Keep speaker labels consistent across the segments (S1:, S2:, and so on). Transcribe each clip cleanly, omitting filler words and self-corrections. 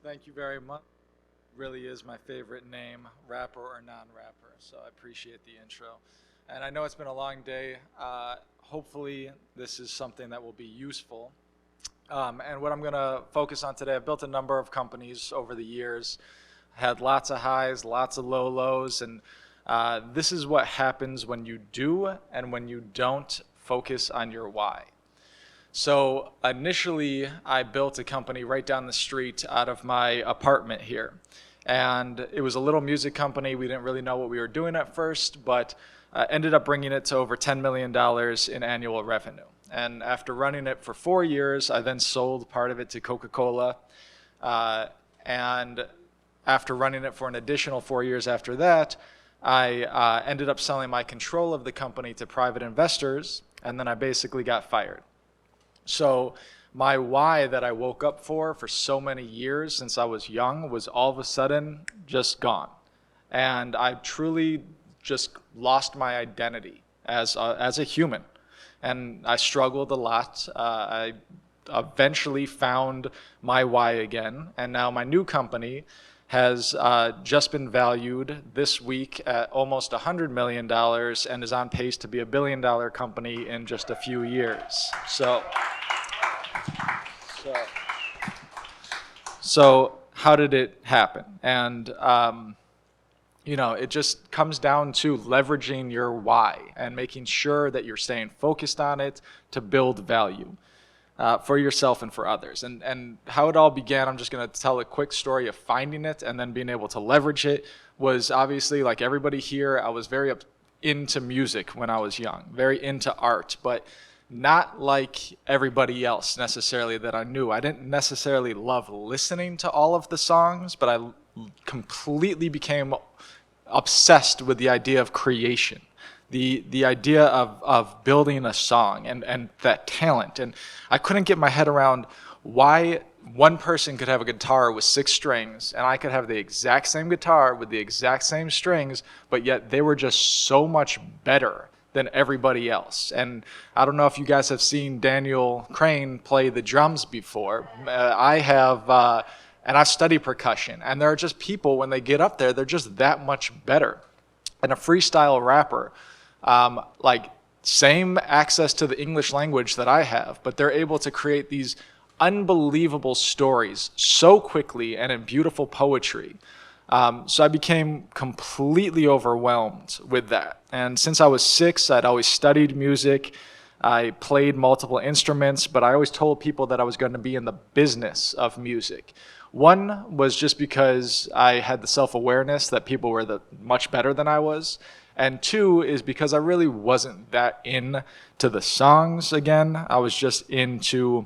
S1: Thank you very much. Really is my favorite name, rapper or non-rapper. So I appreciate the intro. And I know it's been a long day. Hopefully, this is something that will be useful. And what I'm going to focus on today, I've built a number of companies over the years, had lots of highs, lots of low lows, and this is what happens when you do and when you don't focus on your why. So initially, I built a company right down the street out of my apartment here. And it was a little music company. We didn't really know what we were doing at first, but ended up bringing it to over $10 million in annual revenue. And after running it for 4 years, I then sold part of it to Coca-Cola. And after running it for an additional 4 years after that, I ended up selling my control of the company to private investors, and then I basically got fired. So my why that I woke up for so many years since I was young was all of a sudden just gone. And I truly just lost my identity as a human. And I struggled a lot. I eventually found my why again. And now my new company has just been valued this week at almost $100 million and is on pace to be $1 billion company in just a few years. So how did it happen? And it just comes down to leveraging your why and making sure that you're staying focused on it to build value for yourself and for others. And how it all began, I'm just going to tell a quick story of finding it and then being able to leverage it. Was obviously, like everybody here, I was very into music when I was young, very into art, but not like everybody else necessarily that I knew. I didn't necessarily love listening to all of the songs, but I completely became obsessed with the idea of creation, the idea of building a song and that talent. And I couldn't get my head around why one person could have a guitar with 6 strings and I could have the exact same guitar with the exact same strings, but yet they were just so much better than everybody else. And I don't know if you guys have seen Daniel Crane play the drums before. I have, and I've studied percussion. And there are just people, when they get up there, they're just that much better. And a freestyle rapper, same access to the English language that I have, but they're able to create these unbelievable stories so quickly and in beautiful poetry. So I became completely overwhelmed with that. And since I was 6, I'd always studied music. I played multiple instruments, but I always told people that I was going to be in the business of music. One was just because I had the self-awareness that people were much better than I was. And 2 is because I really wasn't that into the songs again. I was just into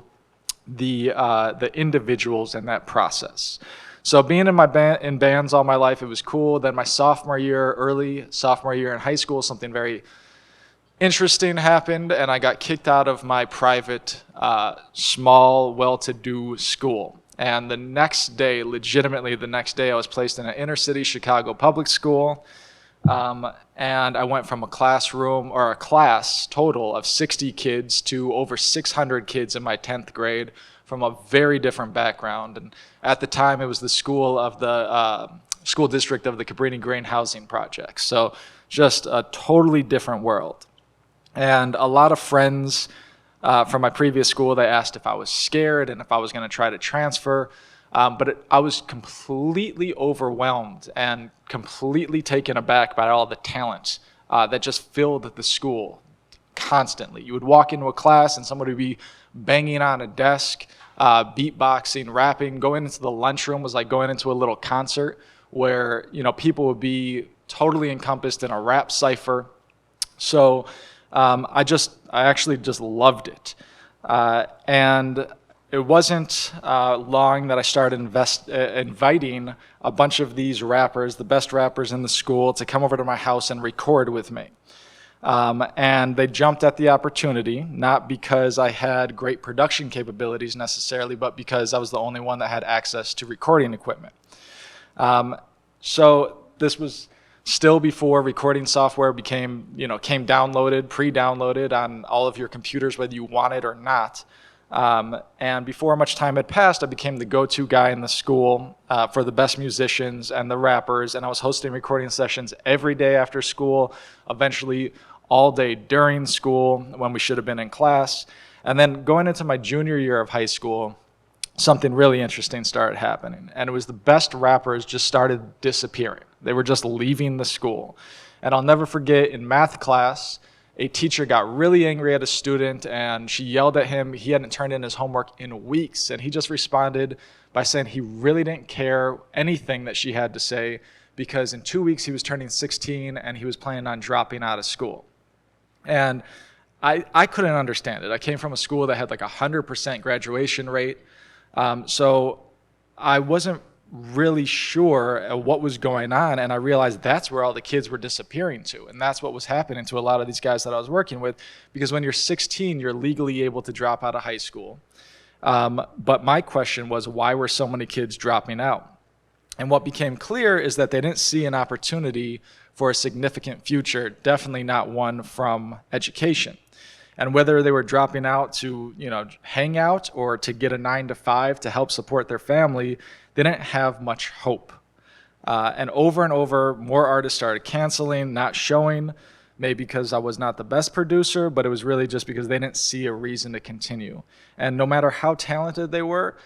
S1: the individuals in that process. So being in bands all my life, it was cool. Then my early sophomore year in high school, something very interesting happened, and I got kicked out of my private, small, well-to-do school. And the next day, legitimately the next day, I was placed in an inner city Chicago public school. And I went from a class total of 60 kids to over 600 kids in my 10th grade from a very different background. And at the time, it was the school district of the Cabrini Green Housing Project. So just a totally different world. And a lot of friends from my previous school, they asked if I was scared and if I was going to try to transfer. I was completely overwhelmed and completely taken aback by all the talent that just filled the school constantly. You would walk into a class and somebody would be banging on a desk, beatboxing, rapping. Going into the lunchroom was like going into a little concert where people would be totally encompassed in a rap cipher. So I actually just loved it. And it wasn't long that I started inviting a bunch of these rappers, the best rappers in the school, to come over to my house and record with me. And they jumped at the opportunity, not because I had great production capabilities necessarily, but because I was the only one that had access to recording equipment. So this was still before recording software came downloaded, pre-downloaded on all of your computers, whether you want it or not. And before much time had passed, I became the go-to guy in the school for the best musicians and the rappers. And I was hosting recording sessions every day after school, eventually all day during school when we should have been in class. And then going into my junior year of high school, something really interesting started happening. And it was the best rappers just started disappearing. They were just leaving the school. And I'll never forget, in math class, a teacher got really angry at a student and she yelled at him. He hadn't turned in his homework in weeks. And he just responded by saying he really didn't care anything that she had to say, because in 2 weeks he was turning 16 and he was planning on dropping out of school. And I couldn't understand it. I came from a school that had like 100% graduation rate. So I wasn't really sure what was going on, and I realized that's where all the kids were disappearing to, and that's what was happening to a lot of these guys that I was working with, because when you're 16, you're legally able to drop out of high school. But my question was, why were so many kids dropping out? And what became clear is that they didn't see an opportunity for a significant future, definitely not one from education. And whether they were dropping out to, hang out or to get a 9-to-5 to help support their family, they didn't have much hope. And over, more artists started canceling, not showing, maybe because I was not the best producer, but it was really just because they didn't see a reason to continue. And no matter how talented they were,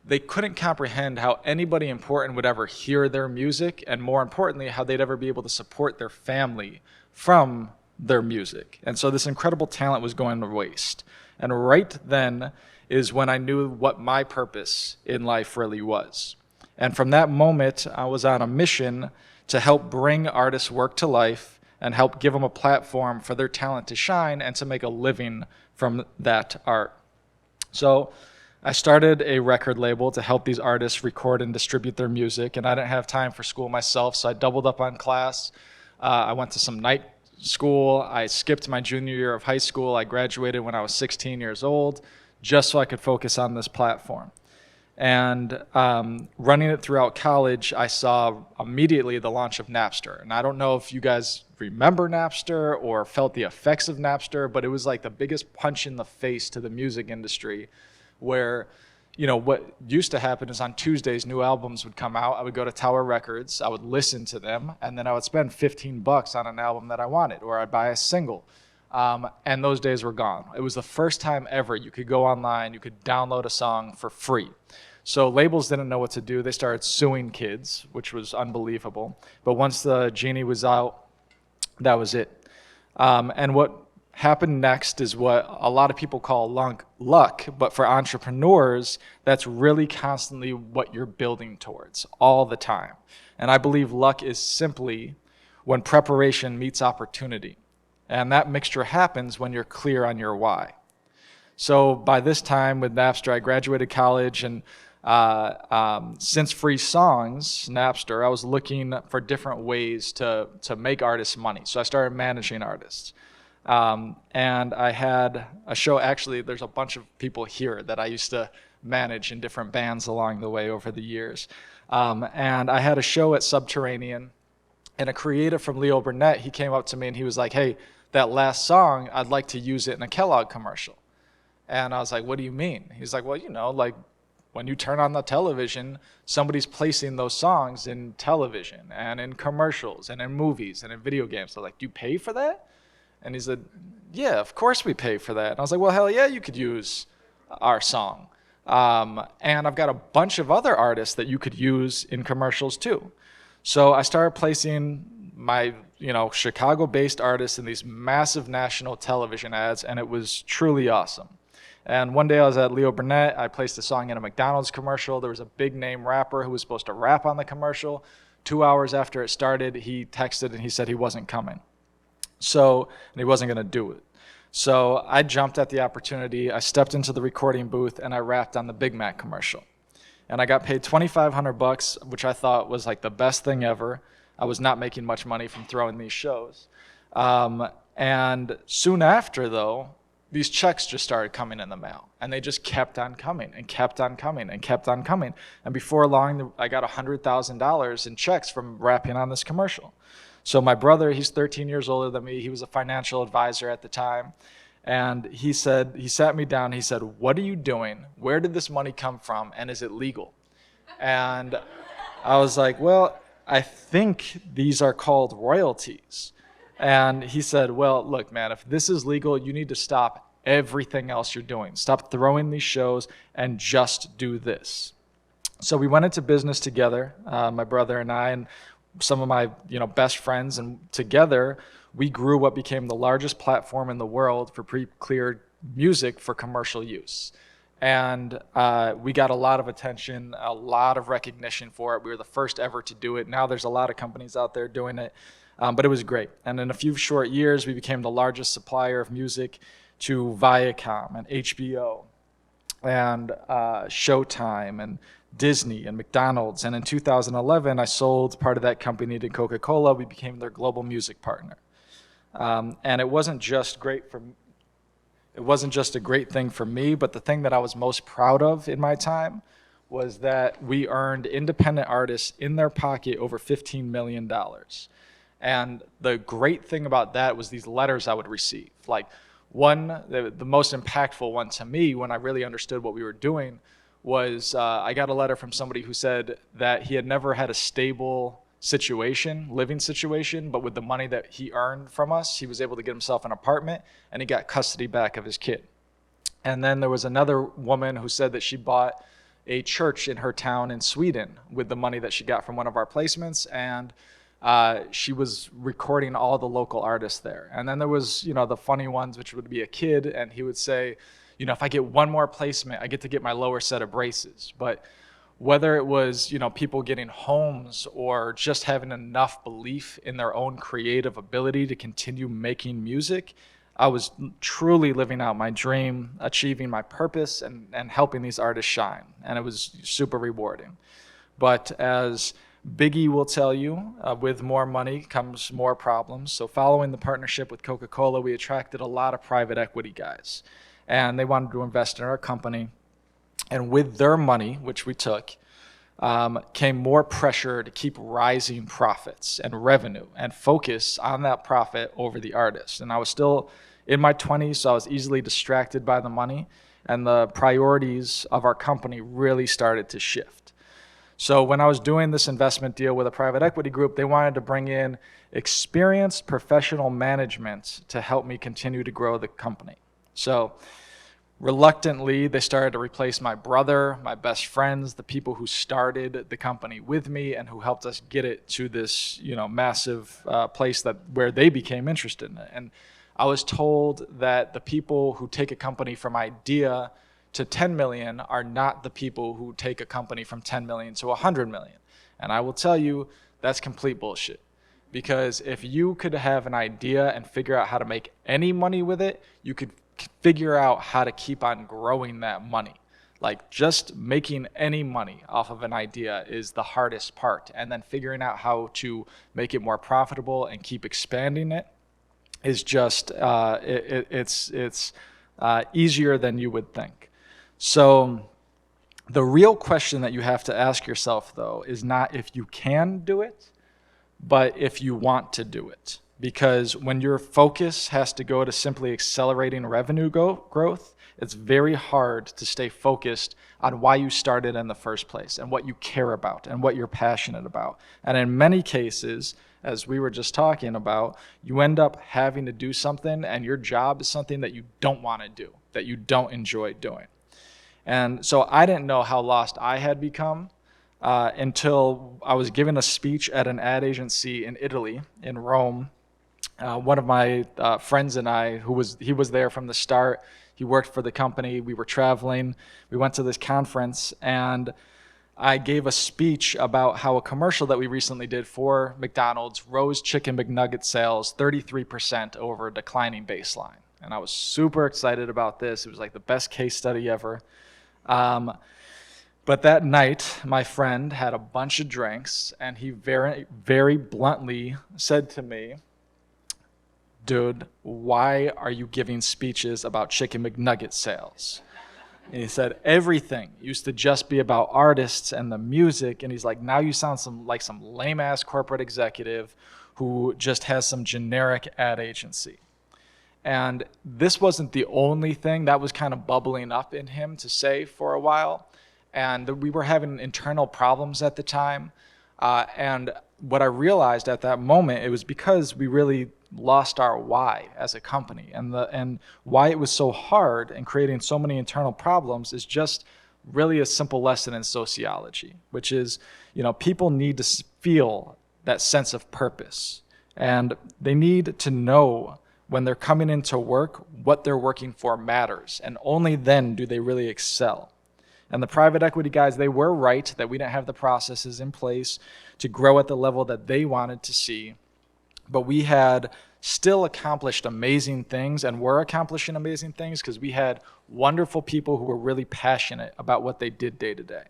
S1: they couldn't comprehend how anybody important would ever hear their music, and more importantly, how they'd ever be able to support their family from their music. And so this incredible talent was going to waste. And right then is when I knew what my purpose in life really was. And from that moment, I was on a mission to help bring artists' work to life and help give them a platform for their talent to shine and to make a living from that art. So I started a record label to help these artists record and distribute their music, and I didn't have time for school myself, so I doubled up on class. I went to some night school. I skipped my junior year of high school. I graduated when I was 16 years old, just so I could focus on this platform. And running it throughout college, I saw immediately the launch of Napster. And I don't know if you guys remember Napster or felt the effects of Napster, but it was like the biggest punch in the face to the music industry, where what used to happen is on Tuesdays, new albums would come out. I would go to Tower Records, I would listen to them, and then I would spend $15 on an album that I wanted, or I'd buy a single. And those days were gone. It was the first time ever you could go online, you could download a song for free. So labels didn't know what to do. They started suing kids, which was unbelievable. But once the genie was out, that was it. And what happened next is what a lot of people call luck, but for entrepreneurs, that's really constantly what you're building towards all the time. And I believe luck is simply when preparation meets opportunity. And that mixture happens when you're clear on your why. So by this time with Napster, I graduated college, and since free songs, Napster, I was looking for different ways to make artists money. So I started managing artists. And I had a show, actually, there's a bunch of people here that I used to manage in different bands along the way over the years. And I had a show at Subterranean, and a creative from Leo Burnett, he came up to me and he was like, hey, that last song, I'd like to use it in a Kellogg commercial. And I was like, what do you mean? He's like, well, like when you turn on the television, somebody's placing those songs in television and in commercials and in movies and in video games. So like, do you pay for that? And he said, yeah, of course we pay for that. And I was like, well, hell yeah, you could use our song. And I've got a bunch of other artists that you could use in commercials too. So I started placing my, Chicago-based artists in these massive national television ads, and it was truly awesome. And one day I was at Leo Burnett. I placed a song in a McDonald's commercial. There was a big name rapper who was supposed to rap on the commercial. 2 hours after it started, he texted and he said he wasn't coming. And he wasn't going to do it. So I jumped at the opportunity. I stepped into the recording booth and I rapped on the Big Mac commercial. And I got paid $2,500, which I thought was like the best thing ever. I was not making much money from throwing these shows. And soon after, though, these checks just started coming in the mail. And they just kept on coming and kept on coming and kept on coming. And before long, I got $100,000 in checks from rapping on this commercial. So my brother, he's 13 years older than me. He was a financial advisor at the time. And he sat me down, he said, "What are you doing? Where did this money come from? And is it legal?" And I was like, "Well, I think these are called royalties." And he said, "Well, look, man, if this is legal, you need to stop everything else you're doing. Stop throwing these shows and just do this." So we went into business together, my brother and I, and some of my best friends, and together we grew what became the largest platform in the world for pre-cleared music for commercial use. And we got a lot of attention, a lot of recognition for it. We were the first ever to do it. Now there's a lot of companies out there doing it, but it was great. And in a few short years, we became the largest supplier of music to Viacom and HBO and Showtime and Disney and McDonald's. And in 2011, I sold part of that company to Coca-Cola. We became their global music partner. And it wasn't just a great thing for me, but the thing that I was most proud of in my time was that we earned independent artists in their pocket over $15 million. And the great thing about that was these letters I would receive. Like the most impactful one to me when I really understood what we were doing was I got a letter from somebody who said that he had never had a stable living situation, but with the money that he earned from us, he was able to get himself an apartment and he got custody back of his kid. And then there was another woman who said that she bought a church in her town in Sweden with the money that she got from one of our placements, and she was recording all the local artists there. And then there was, the funny ones, which would be a kid, and he would say, if I get one more placement, I get to get my lower set of braces. But whether it was, people getting homes or just having enough belief in their own creative ability to continue making music, I was truly living out my dream, achieving my purpose, and helping these artists shine. And it was super rewarding. But as Biggie will tell you, with more money comes more problems. So following the partnership with Coca-Cola, we attracted a lot of private equity guys. And they wanted to invest in our company. And with their money, which we took, came more pressure to keep rising profits and revenue and focus on that profit over the artist. And I was still in my 20s, so I was easily distracted by the money. And the priorities of our company really started to shift. So when I was doing this investment deal with a private equity group, they wanted to bring in experienced professional management to help me continue to grow the company. So reluctantly, they started to replace my brother, my best friends, the people who started the company with me and who helped us get it to this, massive place where they became interested in it. And I was told that the people who take a company from idea to 10 million are not the people who take a company from 10 million to 100 million. And I will tell you, that's complete bullshit. Because if you could have an idea and figure out how to make any money with it, you could figure out how to keep on growing that money. Like just making any money off of an idea is the hardest part. And then figuring out how to make it more profitable and keep expanding it is just, it's easier than you would think. So the real question that you have to ask yourself, though, is not if you can do it, but if you want to do it. Because when your focus has to go to simply accelerating revenue growth, it's very hard to stay focused on why you started in the first place and what you care about and what you're passionate about. And in many cases, as we were just talking about, you end up having to do something and your job is something that you don't want to do, that you don't enjoy doing. And so I didn't know how lost I had become until I was given a speech at an ad agency in Italy, in Rome. One of my friends and I, he was there from the start. He worked for the company. We were traveling. We went to this conference, and I gave a speech about how a commercial that we recently did for McDonald's rose Chicken McNugget sales 33% over a declining baseline. And I was super excited about this. It was like the best case study ever. But that night, my friend had a bunch of drinks, and he very, very bluntly said to me, "Dude, why are you giving speeches about Chicken McNugget sales?" And he said, "Everything used to just be about artists and the music." And he's like, "Now you sound like some lame-ass corporate executive who just has some generic ad agency." And this wasn't the only thing that was kind of bubbling up in him to say for a while. And we were having internal problems at the time. And what I realized at that moment, it was because we really lost our why as a company. And why it was so hard and creating so many internal problems is just really a simple lesson in sociology, which is, people need to feel that sense of purpose. And they need to know when they're coming into work, what they're working for matters. And only then do they really excel. And the private equity guys, they were right that we didn't have the processes in place to grow at the level that they wanted to see. But we had still accomplished amazing things and were accomplishing amazing things because we had wonderful people who were really passionate about what they did day to day.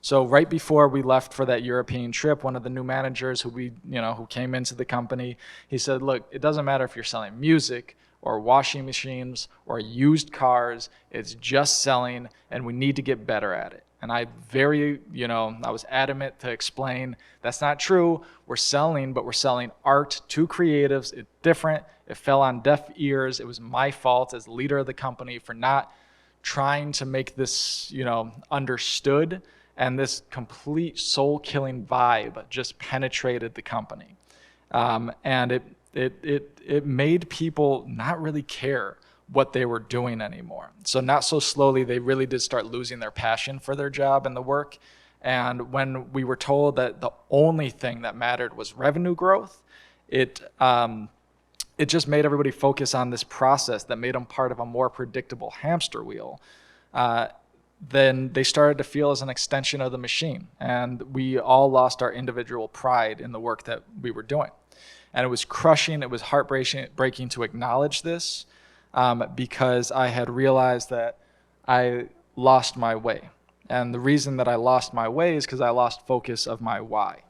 S1: So right before we left for that European trip, one of the new managers who came into the company, he said, look, it doesn't matter if you're selling music or washing machines or used cars, it's just selling and we need to get better at it. And I was adamant to explain that's not true. We're selling, but we're selling art to creatives. It's different. It fell on deaf ears. It was my fault as the leader of the company for not trying to make this, understood. And this complete soul-killing vibe just penetrated the company. And it made people not really care what they were doing anymore. So not so slowly, they really did start losing their passion for their job and the work. And when we were told that the only thing that mattered was revenue growth, it just made everybody focus on this process that made them part of a more predictable hamster wheel. Then they started to feel as an extension of the machine. And we all lost our individual pride in the work that we were doing. And it was crushing, it was heartbreaking to acknowledge this because I had realized that I lost my way. And the reason that I lost my way is because I lost focus of my why.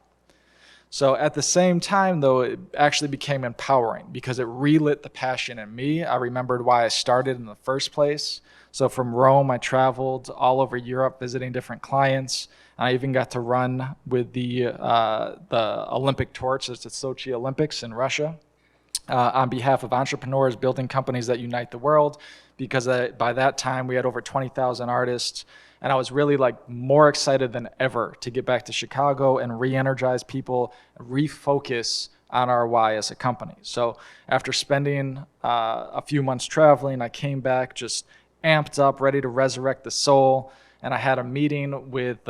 S1: So at the same time, though, it actually became empowering because it relit the passion in me. I remembered why I started in the first place. So from Rome, I traveled all over Europe visiting different clients. I even got to run with the Olympic torch at the Sochi Olympics in Russia on behalf of entrepreneurs building companies that unite the world, because by that time we had over 20,000 artists. And I was really more excited than ever to get back to Chicago and re-energize people, refocus on our why as a company. So after spending a few months traveling, I came back just amped up, ready to resurrect the soul. And I had a meeting with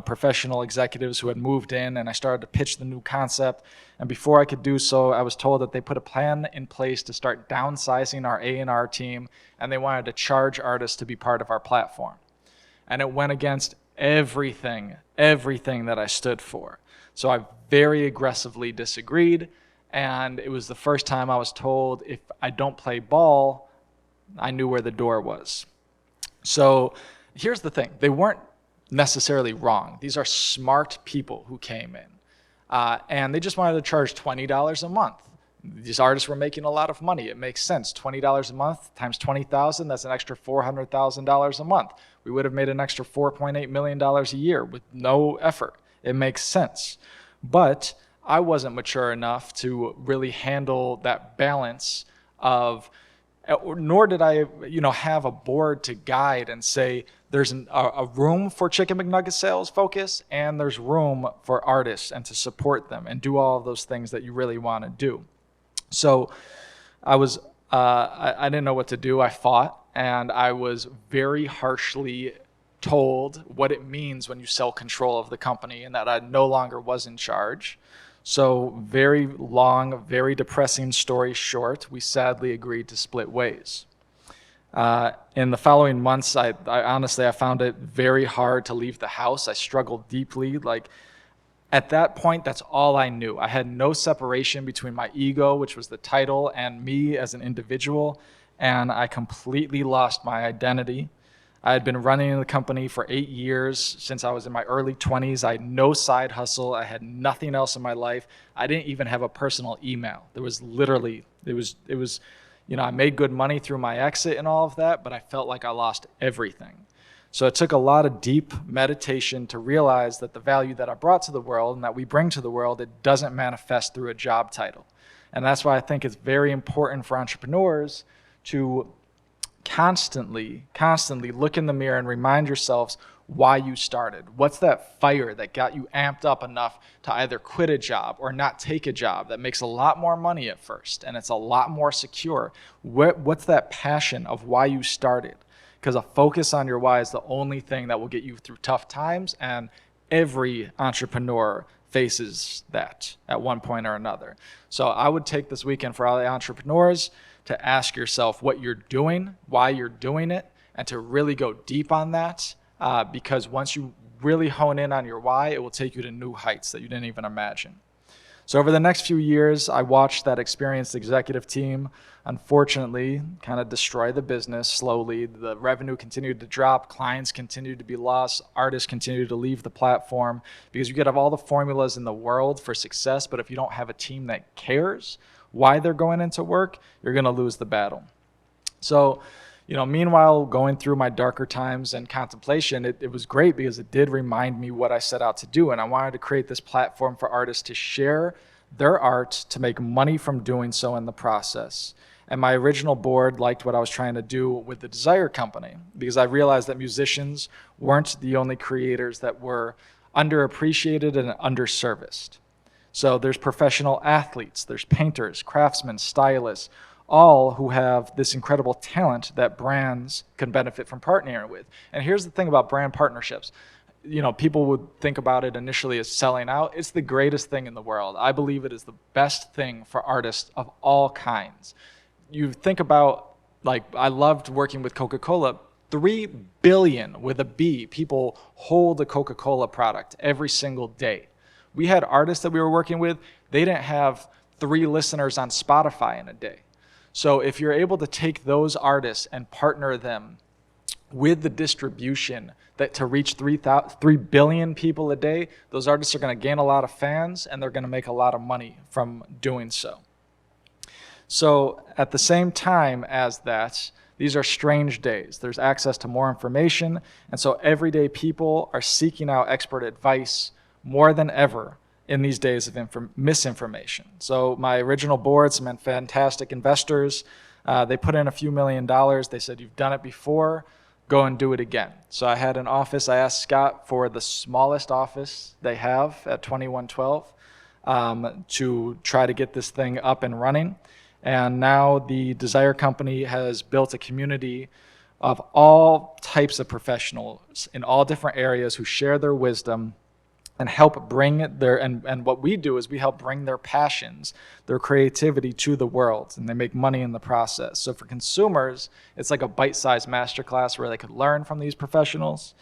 S1: professional executives who had moved in, and I started to pitch the new concept. And before I could do so, I was told that they put a plan in place to start downsizing our A&R team, and they wanted to charge artists to be part of our platform. And it went against everything that I stood for. So I very aggressively disagreed, and it was the first time I was told if I don't play ball, I knew where the door was. So here's the thing. They weren't necessarily wrong. These are smart people who came in. And they just wanted to charge $20 a month. These artists were making a lot of money. It makes sense. $20 a month times 20,000, that's an extra $400,000 a month. We would have made an extra $4.8 million a year with no effort. It makes sense. But I wasn't mature enough to really handle that balance of, nor did I, have a board to guide and say there's a room for Chicken McNugget sales focus and there's room for artists and to support them and do all of those things that you really want to do. So I didn't know what to do. I fought, and I was very harshly told what it means when you sell control of the company and that I no longer was in charge. So very long, very depressing story short, we sadly agreed to split ways. In the following months, I honestly found it very hard to leave the house. I struggled deeply. At that point, that's all I knew. I had no separation between my ego, which was the title, and me as an individual, and I completely lost my identity. I had been running the company for 8 years since I was in my early 20s. I had no side hustle. I had nothing else in my life. I didn't even have a personal email. There was literally, it was, I made good money through my exit and all of that, but I felt like I lost everything. So it took a lot of deep meditation to realize that the value that I brought to the world and that we bring to the world, it doesn't manifest through a job title. And that's why I think it's very important for entrepreneurs to constantly look in the mirror and remind yourselves why you started. What's that fire that got you amped up enough to either quit a job or not take a job that makes a lot more money at first and it's a lot more secure? What's that passion of why you started? Because a focus on your why is the only thing that will get you through tough times, and every entrepreneur faces that at one point or another. So I would take this weekend for all the entrepreneurs to ask yourself what you're doing, why you're doing it, and to really go deep on that. Because once you really hone in on your why, it will take you to new heights that you didn't even imagine. So over the next few years, I watched that experienced executive team, unfortunately, kind of destroy the business slowly. The revenue continued to drop, clients continued to be lost, artists continued to leave the platform, because you could have all the formulas in the world for success, but if you don't have a team that cares why they're going into work, you're going to lose the battle. So, meanwhile, going through my darker times and contemplation, it was great because it did remind me what I set out to do. And I wanted to create this platform for artists to share their art, to make money from doing so in the process. And my original board liked what I was trying to do with the Desire Company, because I realized that musicians weren't the only creators that were underappreciated and underserviced. So there's professional athletes, there's painters, craftsmen, stylists, all who have this incredible talent that brands can benefit from partnering with. And here's the thing about brand partnerships. People would think about it initially as selling out. It's the greatest thing in the world. I believe it is the best thing for artists of all kinds. You think about, I loved working with Coca-Cola. 3 billion with a B people hold a Coca-Cola product every single day. We had artists that we were working with, they didn't have 3 listeners on Spotify in a day. So if you're able to take those artists and partner them with the distribution that to reach 3 billion people a day, those artists are going to gain a lot of fans and they're going to make a lot of money from doing so. So at the same time as that, these are strange days. There's access to more information, and so everyday people are seeking out expert advice more than ever in these days of misinformation. So my original board, some fantastic investors, they put in a few $1 million. They said, you've done it before, go and do it again. So I had an office. I asked Scott for the smallest office they have at 2112 to try to get this thing up and running. And now the Desire Company has built a community of all types of professionals in all different areas who share their wisdom and help bring and what we do is we help bring their passions, their creativity to the world, and they make money in the process. So for consumers, it's like a bite-sized masterclass where they could learn from these professionals,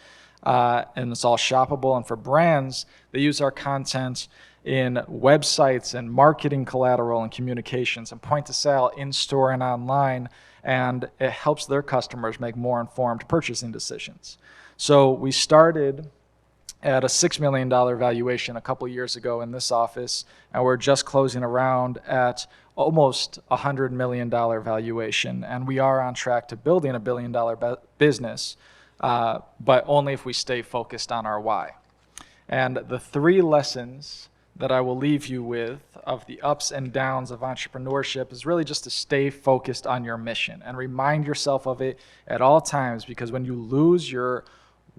S1: and it's all shoppable. And for brands, they use our content in websites and marketing collateral and communications and point to sale in-store and online, and it helps their customers make more informed purchasing decisions. So we started at a $6 million valuation a couple years ago in this office, and we're just closing around at almost $100 million valuation, and we are on track to building a $1 billion business, but only if we stay focused on our why. And the 3 lessons that I will leave you with of the ups and downs of entrepreneurship is really just to stay focused on your mission and remind yourself of it at all times, because when you lose your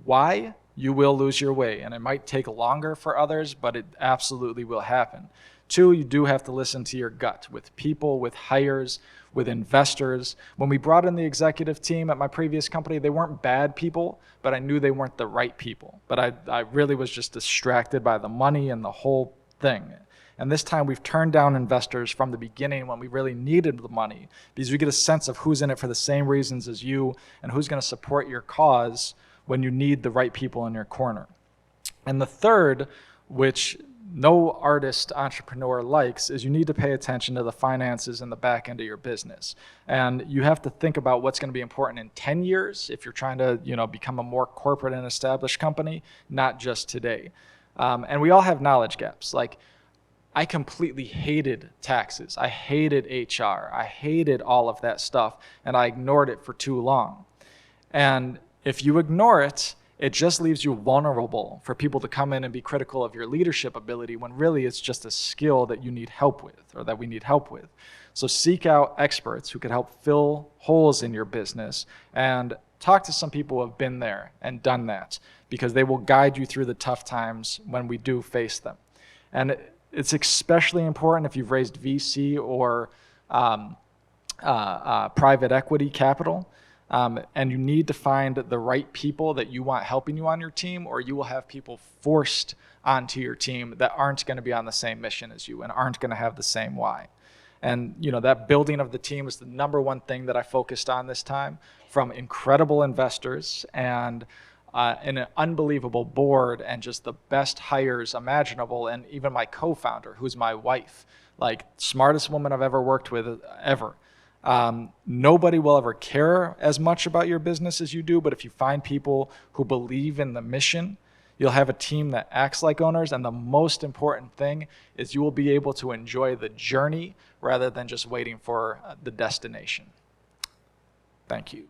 S1: why, you will lose your way, and it might take longer for others, but it absolutely will happen. 2, you do have to listen to your gut with people, with hires, with investors. When we brought in the executive team at my previous company, they weren't bad people, but I knew they weren't the right people. But I really was just distracted by the money and the whole thing. And this time we've turned down investors from the beginning when we really needed the money, because we get a sense of who's in it for the same reasons as you and who's going to support your cause when you need the right people in your corner. And the third, which no artist entrepreneur likes, is you need to pay attention to the finances in the back end of your business. And you have to think about what's going to be important in 10 years if you're trying to, become a more corporate and established company, not just today. And we all have knowledge gaps. I completely hated taxes. I hated HR. I hated all of that stuff, and I ignored it for too long. And if you ignore it, it just leaves you vulnerable for people to come in and be critical of your leadership ability when really it's just a skill that you need help with, or that we need help with. So seek out experts who could help fill holes in your business, and talk to some people who have been there and done that, because they will guide you through the tough times when we do face them. And it's especially important if you've raised VC or private equity capital, and you need to find the right people that you want helping you on your team, or you will have people forced onto your team that aren't going to be on the same mission as you and aren't going to have the same why. And that building of the team is the number one thing that I focused on this time, from incredible investors and an unbelievable board and just the best hires imaginable. And even my co-founder, who's my wife, like smartest woman I've ever worked with ever. Nobody will ever care as much about your business as you do, but if you find people who believe in the mission, you'll have a team that acts like owners. And the most important thing is you will be able to enjoy the journey rather than just waiting for the destination. Thank you.